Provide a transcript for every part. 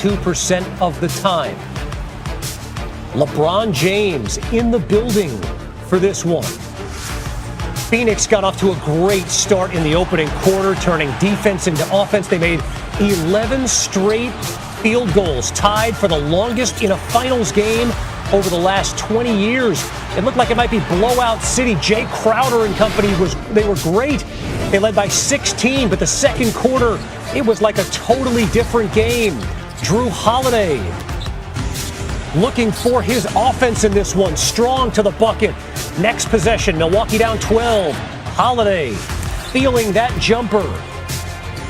62% of the time. LeBron James in the building for this one. Phoenix got off to a great start in the opening quarter, turning defense into offense. They made 11 straight field goals, tied for the longest in a finals game over the last 20 years. It looked like it might be blowout city. Jay Crowder and company they were great. They led by 16, but the second quarter, it was like a totally different game. Drew Holiday looking for his offense in this one. Strong to the bucket. Next possession, Milwaukee down 12. Holiday feeling that jumper.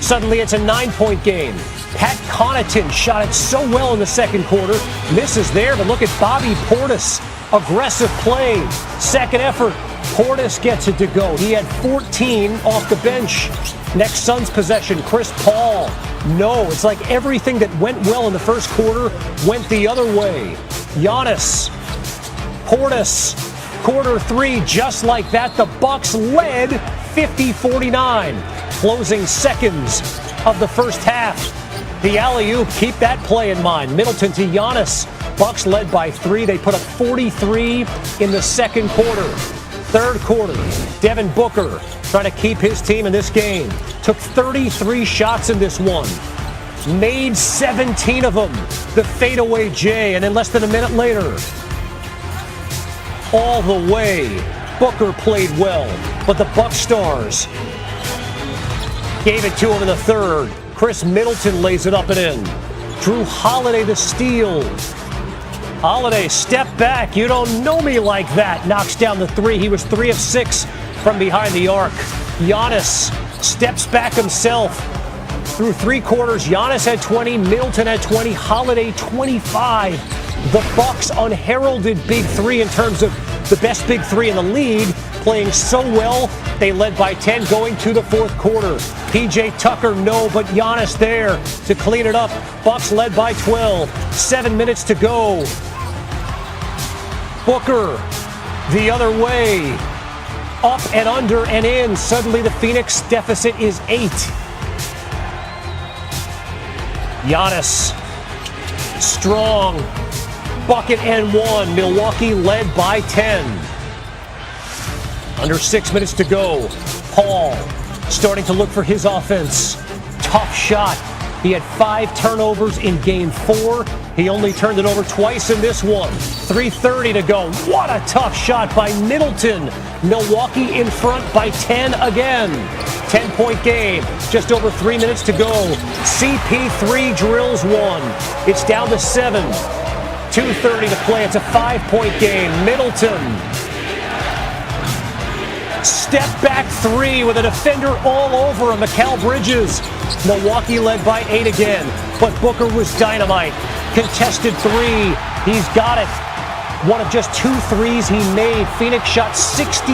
Suddenly it's a 9-point game. Pat Connaughton shot it so well in the second quarter. Misses there, but look at Bobby Portis. Aggressive play. Second effort. Portis gets it to go. He had 14 off the bench. Next Suns possession, Chris Paul. No, it's like everything that went well in the first quarter went the other way. Giannis. Portis. Quarter three, just like that. The Bucks led 50-49. Closing seconds of the first half. The alley-oop, keep that play in mind. Middleton to Giannis. Bucks led by 3. They put up 43 in the second quarter. Third quarter, Devin Booker trying to keep his team in this game. Took 33 shots in this one. Made 17 of them. The fadeaway J, and then less than a minute later, all the way, Booker played well, but the Bucks stars gave it to him in the third. Chris Middleton lays it up and in. Drew Holiday the steal. Holiday, step back. You don't know me like that. Knocks down the 3. He was 3 of 6 from behind the arc. Giannis steps back himself. Through 3 quarters, Giannis had 20, Middleton had 20, Holiday 25. The Bucks unheralded big 3 in terms of the best big 3 in the league, playing so well. They led by 10 going to the fourth quarter. PJ Tucker, no, but Giannis there to clean it up. Bucks led by 12. 7 minutes to go. Booker the other way. Up and under and in. Suddenly the Phoenix deficit is 8. Giannis, strong. Bucket and 1. Milwaukee led by 10. Under 6 minutes to go. Paul starting to look for his offense. Tough shot. He had 5 turnovers in game 4. He only turned it over twice in this one. 3:30 to go. What a tough shot by Middleton. Milwaukee in front by 10 again. 10-point game. Just over 3 minutes to go. CP3 drills 1. It's down to 7. 2:30 to play. It's a 5-point game. Middleton. Step back 3 with a defender all over him. Mikal Bridges. Milwaukee led by 8 again. But Booker was dynamite. Contested 3. He's got it. One of just 2 threes he made. Phoenix shot 62%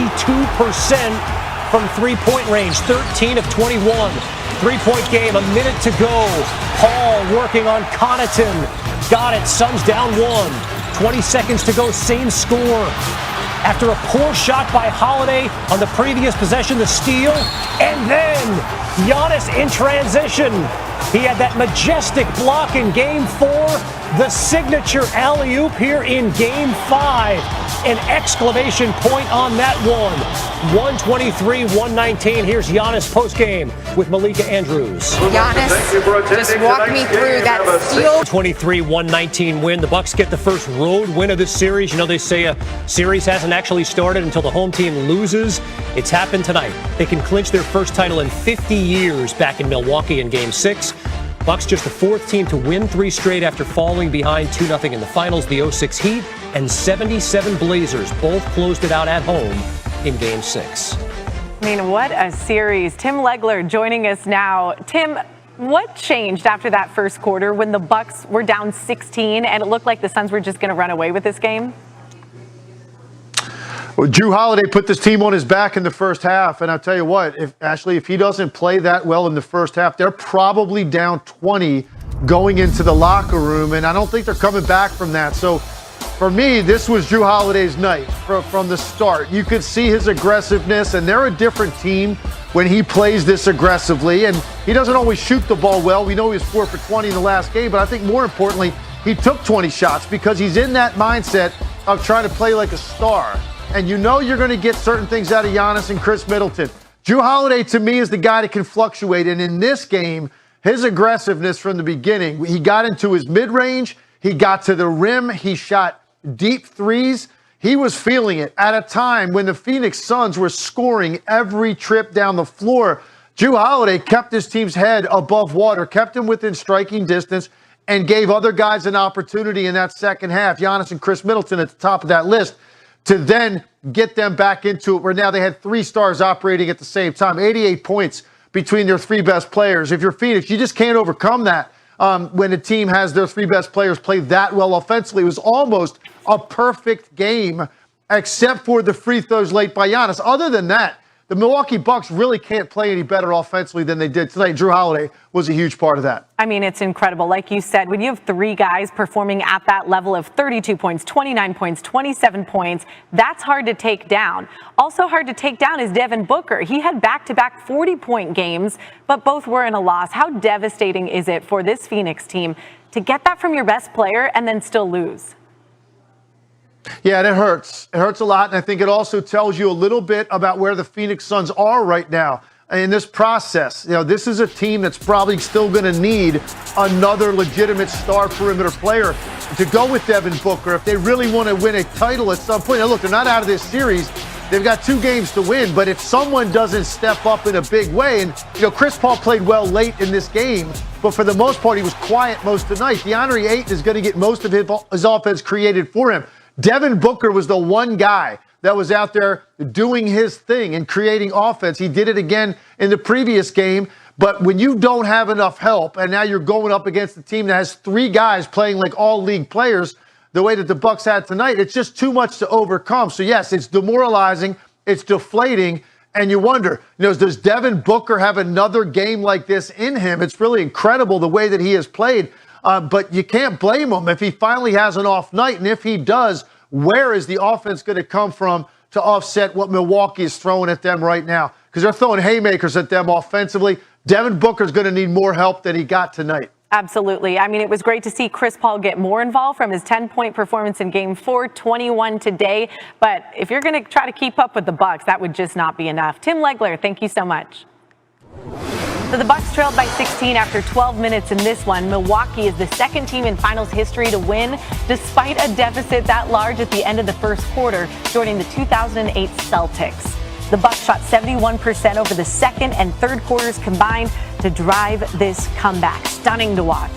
from 3-point range. 13 of 21. 3-point game. A minute to go. Paul working on Connaughton. Got it. Suns down 1. 20 seconds to go. Same score. After a poor shot by Holiday on the previous possession, the steal. And then Giannis in transition. He had that majestic block in game 4. The signature alley-oop here in game 5. An exclamation point on that one. 123-119. Here's Giannis postgame with Malika Andrews. Giannis, just walk me through that steal. 23-119 win. The Bucks get the first road win of this series. You know, they say a series hasn't actually started until the home team loses. It's happened tonight. They can clinch their first title in 50 years back in Milwaukee in game 6. Bucks just the 4th team to win 3 straight after falling behind 2-0 in the finals. The 06 Heat and 77 Blazers both closed it out at home in game 6. I mean, what a series. Tim Legler joining us now. Tim, what changed after that first quarter when the Bucks were down 16 and it looked like the Suns were just going to run away with this game? Well, Drew Holiday put this team on his back in the first half, and I'll tell you what, if he doesn't play that well in the first half, they're probably down 20 going into the locker room, and I don't think they're coming back from that. So For me, this was Drew Holiday's night from the start. You could see his aggressiveness, and they're a different team when he plays this aggressively. And he doesn't always shoot the ball well. We know he was 4 for 20 in the last game, but I think more importantly, he took 20 shots because he's in that mindset of trying to play like a star. And you know you're going to get certain things out of Giannis and Chris Middleton. Drew Holiday, to me, is the guy that can fluctuate. And in this game, his aggressiveness from the beginning, he got into his mid-range, he got to the rim, he shot deep threes. He was feeling it at a time when the Phoenix Suns were scoring every trip down the floor. Drew Holiday kept his team's head above water, kept him within striking distance, and gave other guys an opportunity in that second half, Giannis and Chris Middleton at the top of that list, to then get them back into it, where now they had 3 stars operating at the same time. 88 points between their 3 best players. If you're Phoenix, you just can't overcome that when a team has their 3 best players play that well offensively. It was almost a perfect game, except for the free throws late by Giannis. Other than that, the Milwaukee Bucks really can't play any better offensively than they did tonight. Drew Holiday was a huge part of that. I mean, it's incredible. Like you said, when you have 3 guys performing at that level of 32 points, 29 points, 27 points, that's hard to take down. Also hard to take down is Devin Booker. He had back-to-back 40-point games, but both were in a loss. How devastating is it for this Phoenix team to get that from your best player and then still lose? Yeah, and it hurts. It hurts a lot, and I think it also tells you a little bit about where the Phoenix Suns are right now in this process. You know, this is a team that's probably still going to need another legitimate star perimeter player to go with Devin Booker if they really want to win a title at some point. Now, look, they're not out of this series. They've got 2 games to win, but if someone doesn't step up in a big way, and, you know, Chris Paul played well late in this game, but for the most part, he was quiet most of the night. DeAndre Ayton is going to get most of his offense created for him. Devin Booker was the one guy that was out there doing his thing and creating offense. He did it again in the previous game. But when you don't have enough help and now you're going up against a team that has 3 guys playing like all league players the way that the Bucks had tonight, it's just too much to overcome. So, yes, it's demoralizing. It's deflating. And you wonder, you know, does Devin Booker have another game like this in him? It's really incredible the way that he has played. But you can't blame him if he finally has an off night. And if he does, where is the offense going to come from to offset what Milwaukee is throwing at them right now? Because they're throwing haymakers at them offensively. Devin Booker's going to need more help than he got tonight. Absolutely. I mean, it was great to see Chris Paul get more involved from his 10-point performance in Game 4, 21 today. But if you're going to try to keep up with the Bucks, that would just not be enough. Tim Legler, thank you so much. So the Bucks trailed by 16 after 12 minutes in this one. Milwaukee is the second team in finals history to win despite a deficit that large at the end of the first quarter, joining the 2008 Celtics. The Bucks shot 71% over the second and third quarters combined to drive this comeback. Stunning to watch.